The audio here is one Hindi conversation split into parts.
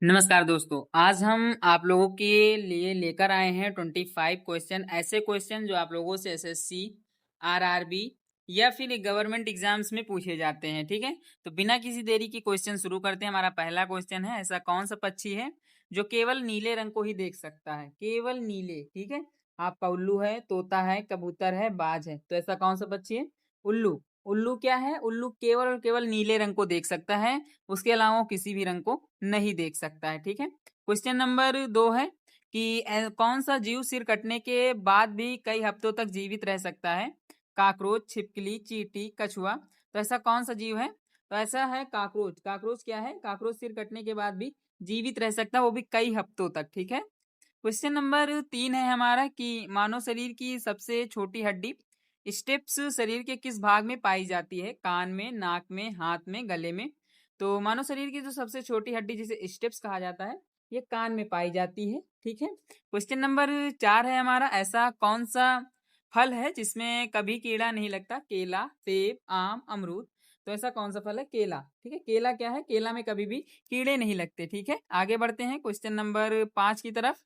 नमस्कार दोस्तों, आज हम आप लोगों के लिए लेकर आए हैं 25 क्वेश्चन, ऐसे क्वेश्चन जो आप लोगों से एसएससी, आरआरबी या फिर गवर्नमेंट एग्जाम्स में पूछे जाते हैं। ठीक है, तो बिना किसी देरी की क्वेश्चन शुरू करते हैं। हमारा पहला क्वेश्चन है, ऐसा कौन सा पक्षी है जो केवल नीले रंग को ही देख सकता है? केवल नीले। ठीक है, आपका उल्लू है, तोता है, कबूतर है, बाज है, तो ऐसा कौन सा पक्षी है? उल्लू। उल्लू क्या है? उल्लू केवल और केवल नीले रंग को देख सकता है, उसके अलावा वो किसी भी रंग को नहीं देख सकता है। ठीक है, क्वेश्चन नंबर 2 है कि कौन सा जीव सिर कटने के बाद भी कई हफ्तों तक जीवित रह सकता है? काकरोच, छिपकली, चींटी, कछुआ, तो ऐसा कौन सा जीव है? तो ऐसा है काकरोच। काकरोच क्या है? काकरोच सिर कटने के बाद भी जीवित रह सकता है, वो भी कई हफ्तों तक। ठीक है, क्वेश्चन नंबर 3 है हमारा कि मानव शरीर की सबसे छोटी हड्डी स्टेप्स शरीर के किस भाग में पाई जाती है? कान में, नाक में, हाथ में, गले में। तो मानव शरीर की जो सबसे छोटी हड्डी जिसे स्टेप्स कहा जाता है, ये कान में पाई जाती है। ठीक है, क्वेश्चन नंबर 4 है हमारा, ऐसा कौन सा फल है जिसमें कभी कीड़ा नहीं लगता? केला, सेब, आम, अमरूद, तो ऐसा कौन सा फल है? केला। ठीक है, केला क्या है? केला में कभी भी कीड़े नहीं लगते। ठीक है, आगे बढ़ते हैं क्वेश्चन नंबर 5 की तरफ।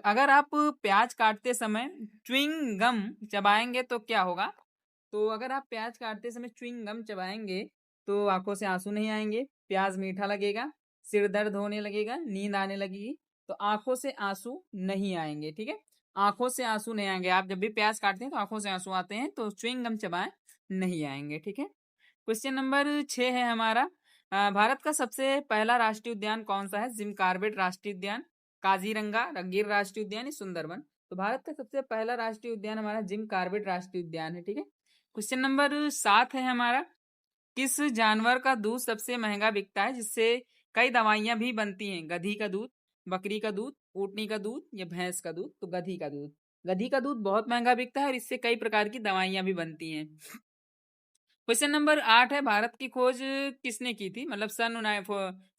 अगर आप प्याज काटते समय च्युइंग गम चबाएंगे तो क्या होगा? तो अगर आप प्याज काटते समय च्युइंग गम चबाएंगे तो आंखों से आंसू नहीं आएंगे, प्याज मीठा लगेगा, सिर दर्द होने लगेगा, नींद आने लगेगी। तो आंखों से आंसू नहीं आएंगे। ठीक है, आंखों से आंसू नहीं आएंगे। आप जब भी प्याज काटते हैं तो आंखों से आंसू आते हैं, तो च्युइंग गम चबाएं, नहीं आएंगे। ठीक है, क्वेश्चन नंबर 6 है हमारा, भारत का सबसे पहला राष्ट्रीय उद्यान कौन सा है? जिम कार्बेट राष्ट्रीय उद्यान, काजीरंगा, गिर राष्ट्रीय उद्यान या सुंदरबन। तो भारत का सबसे पहला राष्ट्रीय उद्यान हमारा जिम कार्बेट राष्ट्रीय उद्यान है। ठीक है, क्वेश्चन नंबर 7 है हमारा, किस जानवर का दूध सबसे महंगा बिकता है जिससे कई दवाइयां भी बनती हैं? गधी का दूध, बकरी का दूध, ऊँटनी का दूध या भैंस का दूध? तो गधी का दूध। गधी का दूध बहुत महंगा बिकता है और इससे कई प्रकार की दवाइयां भी बनती हैं। क्वेश्चन नंबर 8 है, भारत की खोज किसने की थी? मतलब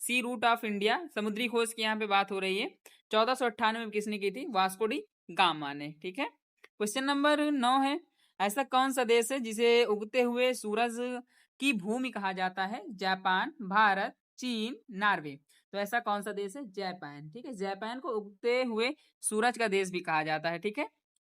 सी रूट ऑफ इंडिया, समुद्री खोज की यहाँ पे बात हो रही है। 1498 में किसने की थी? वास्को डी गामा ने। ठीक है, क्वेश्चन नंबर 9 है, ऐसा कौन सा देश है जिसे उगते हुए सूरज की भूमि कहा जाता है? जापान, भारत, चीन, नॉर्वे। तो ऐसा कौन सा देश है? जापान। ठीक है, जापान को उगते हुए सूरज का देश भी कहा जाता है। ठीक है,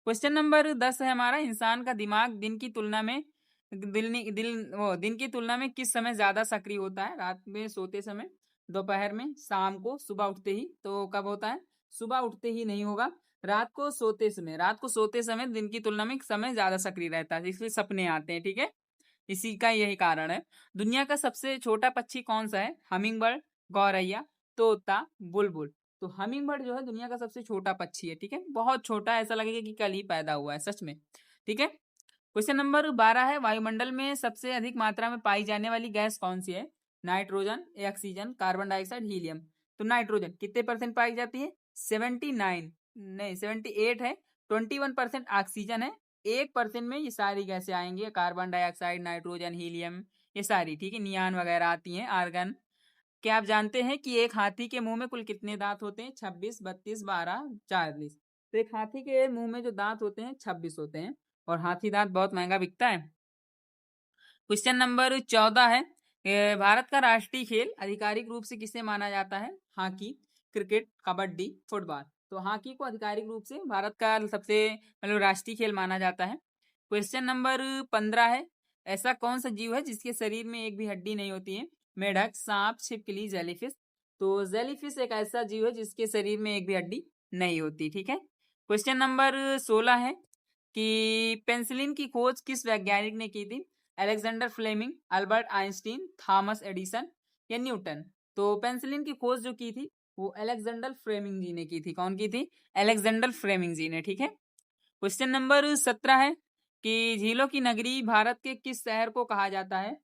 क्वेश्चन नंबर 10 है हमारा, इंसान का दिमाग दिन की तुलना में दिन की तुलना में किस समय ज्यादा सक्रिय होता है? रात में सोते समय, दोपहर में, शाम को, सुबह उठते ही। तो कब होता है? सुबह उठते ही नहीं होगा, रात को सोते समय। रात को सोते समय दिन की तुलना में समय ज्यादा सक्रिय रहता है, इसलिए सपने आते हैं। ठीक है, इसी का यही कारण है। दुनिया का सबसे छोटा पक्षी कौन सा है? हमिंग बर्ड, गौरैया, तोता, बुलबुल। तो हमिंग बर्ड जो है दुनिया का सबसे छोटा पक्षी है। ठीक है, बहुत छोटा, ऐसा लगेगा कि कल ही पैदा हुआ है, सच में। ठीक है, क्वेश्चन नंबर 12 है, वायुमंडल में सबसे अधिक मात्रा में पाई जाने वाली गैस कौन सी है? Nitrogen, oxygen, carbon dioxide, helium. तो नाइट्रोजन कितने परसेंट पाई जाती है? 79, नहीं 78 है। 21% ऑक्सीजन है, 1% में ये सारी गैसें आएंगी, कार्बन डाइऑक्साइड, नाइट्रोजन, हीलियम, ये सारी। ठीक है, नियान वगैरह आती हैं, आर्गन। क्या आप जानते हैं कि एक हाथी के मुंह में कुल कितने दांत होते हैं? 26, 32, 12, 40। तो एक हाथी के मुंह में जो दांत होते हैं 26 होते हैं, और हाथी दांत बहुत महंगा बिकता है। क्वेश्चन नंबर 14 है, भारत का राष्ट्रीय खेल आधिकारिक रूप से किसे माना जाता है? Hockey, cricket, kabaddi, football. तो हॉकी को आधिकारिक रूप से भारत का सबसे मतलब राष्ट्रीय खेल माना जाता है। क्वेश्चन नंबर 15 है, ऐसा कौन सा जीव है जिसके शरीर में एक भी हड्डी नहीं होती है? मेढक, सांप, छिपकली, जेलीफिश। तो जेलीफिश एक ऐसा जीव है जिसके शरीर में एक भी हड्डी नहीं होती। ठीक है, क्वेश्चन नंबर 16 है कि पेंसिलिन की खोज किस वैज्ञानिक ने की थी? Alexander Fleming, Albert Einstein, Thomas Edison या न्यूटन। तो पेंसिलिन की खोज जो की थी वो अलेक्जेंडर फ्लेमिंग जी ने की थी। कौन की थी? अलेक्जेंडर फ्लेमिंग जी ने। ठीक है, क्वेश्चन नंबर 17 है कि झीलों की नगरी भारत के किस शहर को कहा जाता है?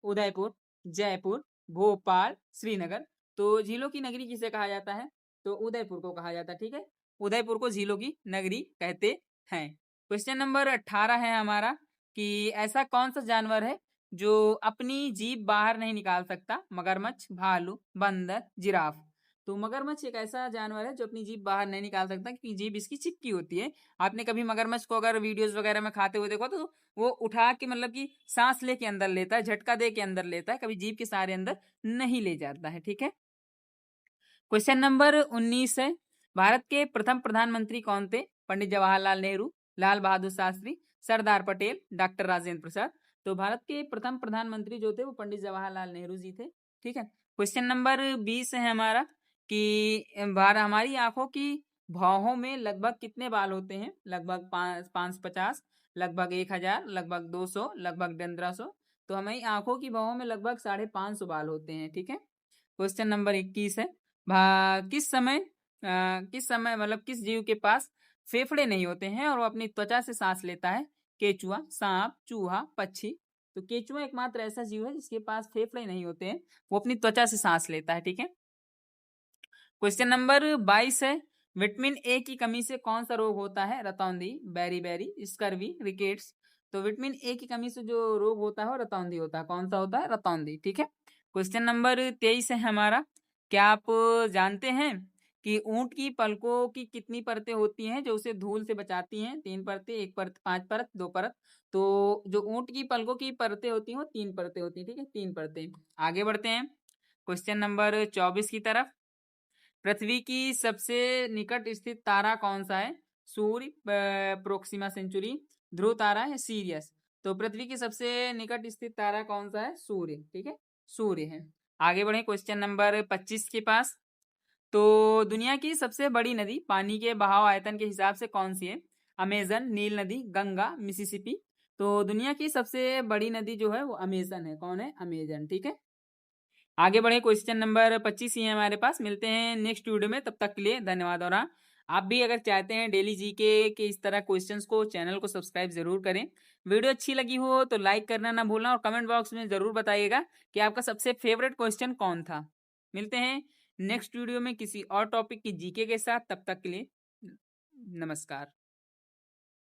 उदयपुर, जयपुर, भोपाल, श्रीनगर। तो झीलों की नगरी किसे कहा जाता है? तो उदयपुर को कहा जाता है। ठीक है, उदयपुर को झीलों की नगरी कहते हैं। क्वेश्चन नंबर 18 है हमारा कि ऐसा कौन सा जानवर है जो अपनी जीभ बाहर नहीं निकाल सकता? मगरमच्छ, भालू, बंदर, जिराफ। तो मगरमच्छ एक ऐसा जानवर है जो अपनी जीभ बाहर नहीं निकाल सकता, क्योंकि जीभ इसकी चिपकी होती है। आपने कभी मगरमच्छ को अगर वीडियोस वगैरह में खाते हुए देखो तो वो उठा के मतलब कि सांस लेके अंदर लेता है, झटका दे के अंदर लेता है, कभी जीभ के सहारे अंदर नहीं ले जाता है। ठीक है, क्वेश्चन नंबर 19 है, भारत के प्रथम प्रधानमंत्री कौन थे? पंडित जवाहरलाल नेहरू, लाल बहादुर शास्त्री, सरदार पटेल, डॉक्टर राजेंद्र प्रसाद। तो भारत के प्रथम प्रधानमंत्री जो थे वो पंडित जवाहरलाल नेहरू जी थे। ठीक है। क्वेश्चन नंबर 20 है हमारा कि हमारी आंखों की भौहों में लगभग कितने बाल होते हैं? लगभग 550, लगभग 1000, लगभग 200, लगभग 1500। तो हमारी आंखों की भौहों में लगभग 550 बाल होते हैं। ठीक है। क्वेश्चन नंबर 21 है, किस समय मतलब किस जीव के पास फेफड़े नहीं होते हैं और वो अपनी त्वचा से सांस लेता है? केचुआ, सांप, चूहा, पक्षी। तो केचुआ एकमात्र ऐसा जीव है जिसके पास फेफड़े नहीं होते हैं, वो अपनी त्वचा से सांस लेता है। ठीक है। क्वेश्चन नंबर 22 है, विटामिन ए की कमी से कौन सा रोग होता है? रतौंधी, बेरी, स्कर्वी, रिकेट्स। तो विटामिन ए की कमी से जो रोग होता है वो रतौंधी होता है। कौन सा होता है? रतौंधी। ठीक है। क्वेश्चन नंबर 23 है हमारा, क्या आप जानते हैं कि ऊंट की पलकों की कितनी परतें होती हैं जो उसे धूल से बचाती हैं? 3 परतें, 1 परत, 5 परत, 2 परत। तो जो ऊंट की पलकों की परतें होती हैं वो 3 परतें होती हैं। ठीक है, 3 परतें। आगे बढ़ते हैं क्वेश्चन नंबर 24 की तरफ। पृथ्वी की सबसे निकट स्थित तारा कौन सा है? सूर्य, प्रोक्सिमा सेंचुरी, ध्रुव तारा है, सीरियस। तो पृथ्वी की सबसे निकट स्थित तारा कौन सा है? सूर्य। ठीक है, सूर्य है। आगे बढ़े क्वेश्चन नंबर 25 के पास। तो दुनिया की सबसे बड़ी नदी पानी के बहाव आयतन के हिसाब से कौन सी है? अमेजन, नील नदी, गंगा, मिसिसिपी। तो दुनिया की सबसे बड़ी नदी जो है वो अमेजन है। कौन है? अमेजन। ठीक है। आगे बढ़े क्वेश्चन नंबर 25 ही है हमारे पास। मिलते हैं नेक्स्ट वीडियो में, तब तक के लिए धन्यवाद। और हाँ, आप भी अगर चाहते हैं डेली जीके के इस तरह क्वेश्चंस को, चैनल को सब्सक्राइब जरूर करें। वीडियो अच्छी लगी हो तो लाइक करना ना भूलना और कमेंट बॉक्स में जरूर बताइएगा कि आपका सबसे फेवरेट क्वेश्चन कौन था। मिलते हैं नेक्स्ट वीडियो में किसी और टॉपिक की जीके के साथ। तब तक के लिए नमस्कार।